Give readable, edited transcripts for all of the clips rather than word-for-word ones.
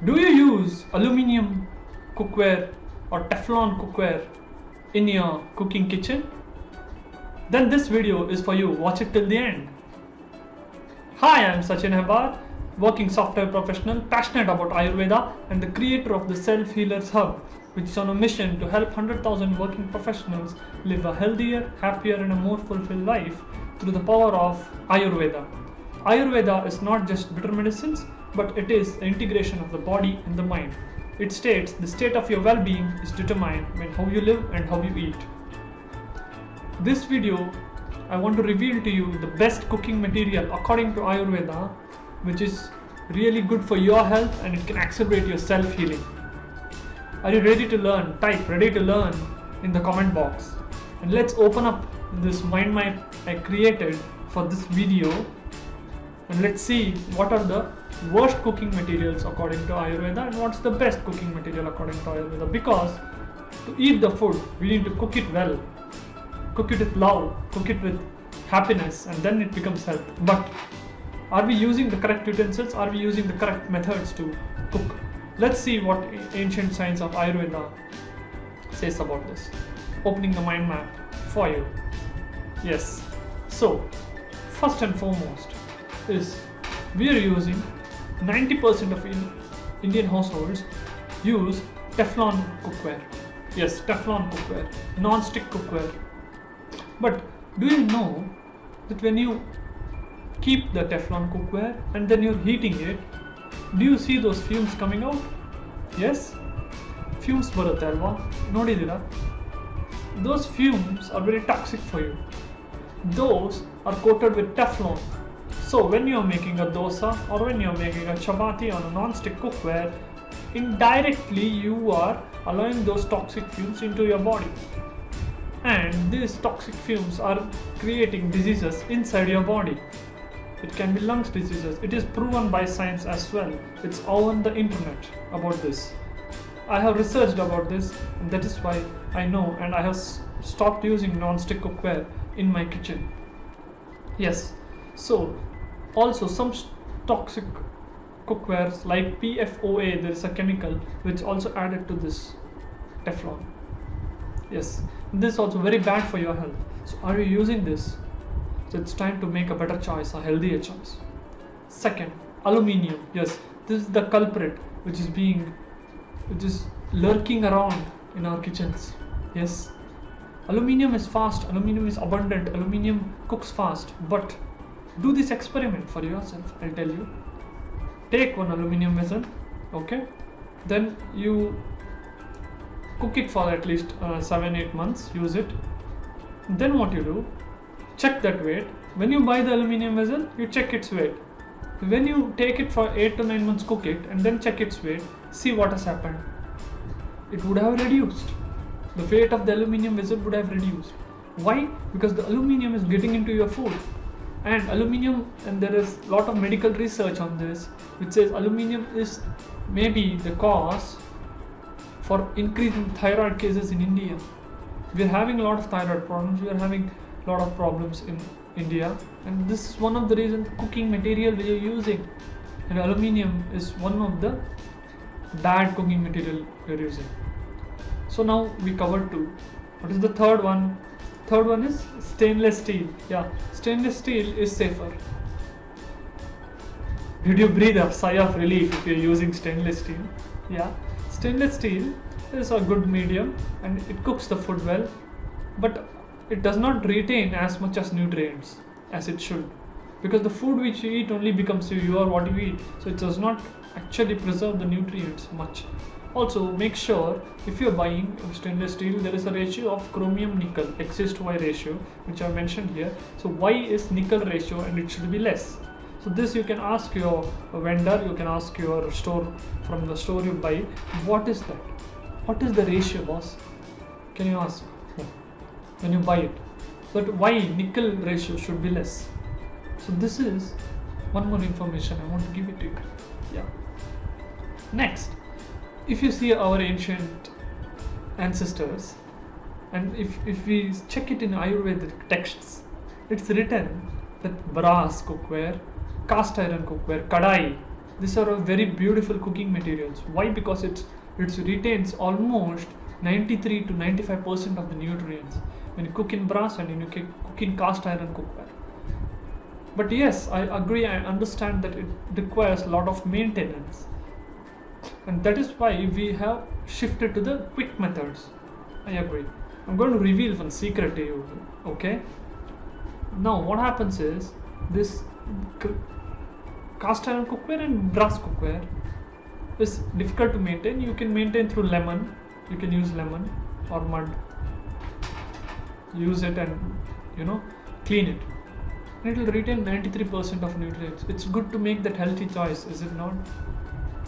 Do you use aluminium cookware or Teflon cookware in your cooking kitchen? Then this video is for you. Watch it till the end. Hi, I am Sachin Hebbar, working software professional, passionate about Ayurveda and the creator of the Self Healers Hub, which is on a mission to help 100,000 working professionals live a healthier, happier and a more fulfilled life through the power of Ayurveda. Ayurveda is not just bitter medicines, but it is the integration of the body and the mind. It states the state of your well-being is determined by how you live and how you eat. This video, I want to reveal to you the best cooking material according to Ayurveda, which is really good for your health and it can accelerate your self-healing. Are you ready to learn? Type ready to learn in the comment box. And let's open up this mind map I created for this video. And let's see what are the worst cooking materials according to Ayurveda and what's the best cooking material according to Ayurveda. Because to eat the food, we need to cook it well, cook it with love, cook it with happiness, and then it becomes health. But are we using the correct utensils? Are we using the correct methods to cook? Let's see what ancient science of Ayurveda says about this. Opening the mind map for you. Yes. So, first and foremost is we are using 90% of Indian households use Teflon cookware. Yes, Teflon cookware, non-stick cookware. But do you know that when you keep the Teflon cookware and then you're heating it, do you see those fumes coming out? Yes? Fumes barutte alva? Nodidira? Those fumes are very toxic for you. Those are coated with Teflon. So when you're making a dosa or when you're making a chapati on a non-stick cookware, indirectly you are allowing those toxic fumes into your body. And these toxic fumes are creating diseases inside your body. It can be lungs diseases. It is proven by science as well. It's all on the internet about this. I have researched about this and that is why I know, and I have stopped using non-stick cookware in my kitchen. Yes. So also some toxic cookwares like PFOA, there is a chemical which also added to this Teflon. Yes, this is also very bad for your health. So are you using this? So it's time to make a better choice, a healthier choice. Second, aluminium. Yes, this is the culprit which is lurking around in our kitchens. Yes, aluminium is fast, aluminium is abundant, aluminium cooks fast. But do this experiment for yourself. I'll tell you. Take one aluminium vessel, okay? Then you cook it for at least 7-8 months. Use it. Then what you do? Check that weight. When you buy the aluminium vessel, you check its weight. When you take it for 8 to 9 months, cook it and then check its weight, see what has happened. It would have reduced. The weight of the aluminium vessel would have reduced. Why? Because the aluminium is getting into your food. And aluminium, and there is a lot of medical research on this, which says aluminium is maybe the cause for increase in thyroid cases in India. We are having a lot of thyroid problems. We are having a lot of problems in India, and this is one of the reasons the cooking material we are using. And aluminium is one of the bad cooking material we are using. So now we covered two. What is the third one? Third one is stainless steel. Yeah, stainless steel is safer. Did you breathe a sigh of relief if you're using stainless steel? Yeah, stainless steel is a good medium and it cooks the food well, but it does not retain as much as nutrients as it should, because the food which you eat only becomes you are what you eat, so it does not actually preserve the nutrients much. Also, make sure if you're buying stainless steel, there is a ratio of chromium nickel, X to Y ratio, which I mentioned here. So Y is nickel ratio and it should be less. So this you can ask your vendor, you can ask your store, from the store you buy, what is that? What is the ratio, boss? Can you ask when you buy it? But Y nickel ratio should be less. So this is one more information I want to give it to you. Yeah. Next, if you see our ancient ancestors, and if we check it in Ayurvedic texts, it's written that brass cookware, cast iron cookware, kadai, These are very beautiful cooking materials. Why? Because it retains almost 93 to 95% of the nutrients when you cook in brass and when you cook in cast iron cookware. But yes, I agree, I understand that it requires a lot of maintenance, and that is why we have shifted to the quick methods. I agree. I'm going to reveal one secret to you. Okay, now what happens is this cast iron cookware and brass cookware is difficult to maintain. You can maintain through lemon. You can use lemon or mud, use it and clean it, and it will retain 93% of nutrients. It's good to make that healthy choice, is it not?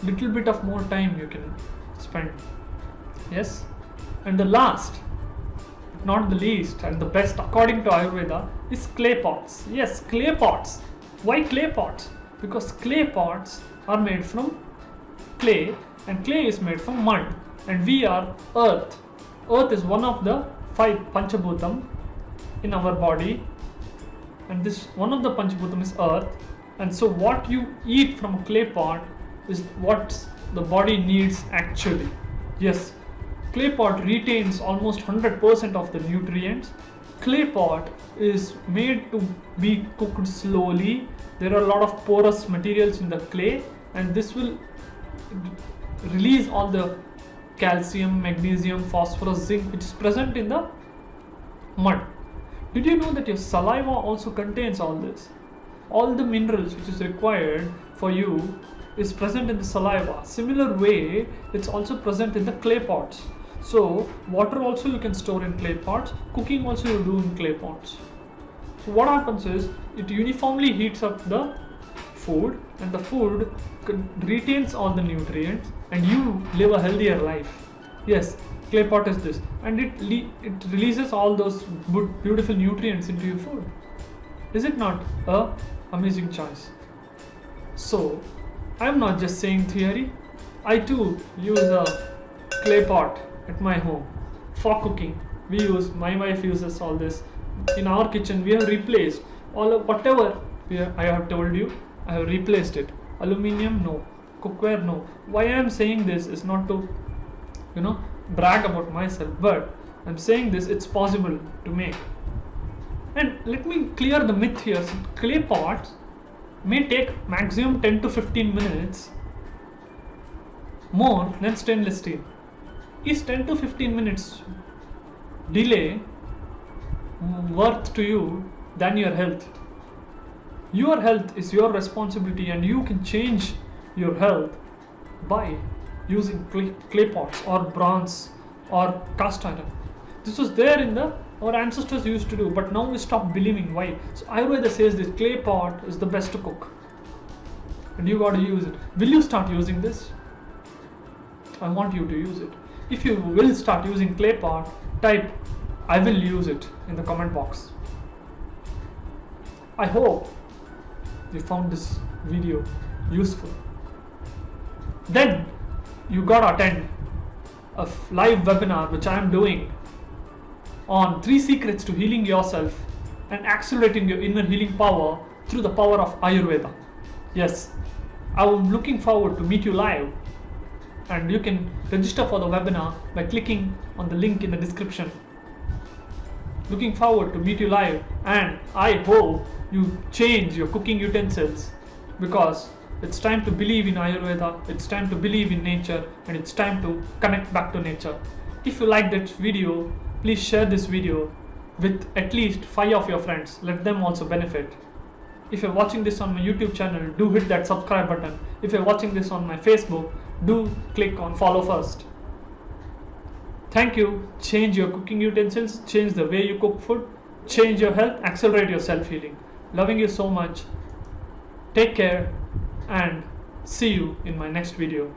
Little bit of more time you can spend. Yes. And the last, not the least, and the best according to Ayurveda is clay pots. Yes, clay pots. Why clay pots? Because clay pots are made from clay, and clay is made from mud, and we are earth. Earth is one of the 5 Panchabhutam in our body, and this one of the Panchabhutam is earth, and so what you eat from a clay pot is what the body needs actually. Yes, clay pot retains almost 100% of the nutrients. Clay pot is made to be cooked slowly. There are a lot of porous materials in the clay, and this will release all the calcium, magnesium, phosphorus, zinc which is present in the mud. Did you know that your saliva also contains all this? All the minerals which is required for you is present in the saliva. Similar way, it's also present in the clay pots. So water also you can store in clay pots. Cooking also you do in clay pots. So what happens is it uniformly heats up the food, and the food retains all the nutrients, and you live a healthier life. Yes, clay pot is this, and it releases all those good, beautiful nutrients into your food. Is it not a amazing choice? So I am not just saying theory. I too use a clay pot at my home for cooking. My wife uses all this. In our kitchen we have replaced all of whatever I have told you. I have replaced it. Aluminium, no. Cookware, no. Why I am saying this is not to brag about myself, but I'm saying this, it's possible to make. And let me clear the myth here. So clay pots may take maximum 10 to 15 minutes more than stainless steel. Is 10 to 15 minutes delay worth to you than your health? Your health is your responsibility, and you can change your health by using clay pots or bronze or cast iron. This was there in our ancestors used to do, but now we stop believing. Why? So Ayurveda says this clay pot is the best to cook, and you got to use it. Will you start using this? I want you to use it. If you will start using clay pot, type I will use it in the comment box. I hope you found this video useful. Then you gotta attend a live webinar which I am doing on 3 secrets to healing yourself and accelerating your inner healing power through the power of Ayurveda. Yes, I am looking forward to meet you live, and you can register for the webinar by clicking on the link in the description. Looking forward to meet you live, and I hope you change your cooking utensils, because it's time to believe in Ayurveda, it's time to believe in nature, and it's time to connect back to nature. If you like that video, please share this video with at least 5 of your friends. Let them also benefit. If you're watching this on my YouTube channel, do hit that subscribe button. If you're watching this on my Facebook, do click on follow first. Thank you. Change your cooking utensils, change the way you cook food, change your health, accelerate your self-healing. Loving you so much. Take care and see you in my next video.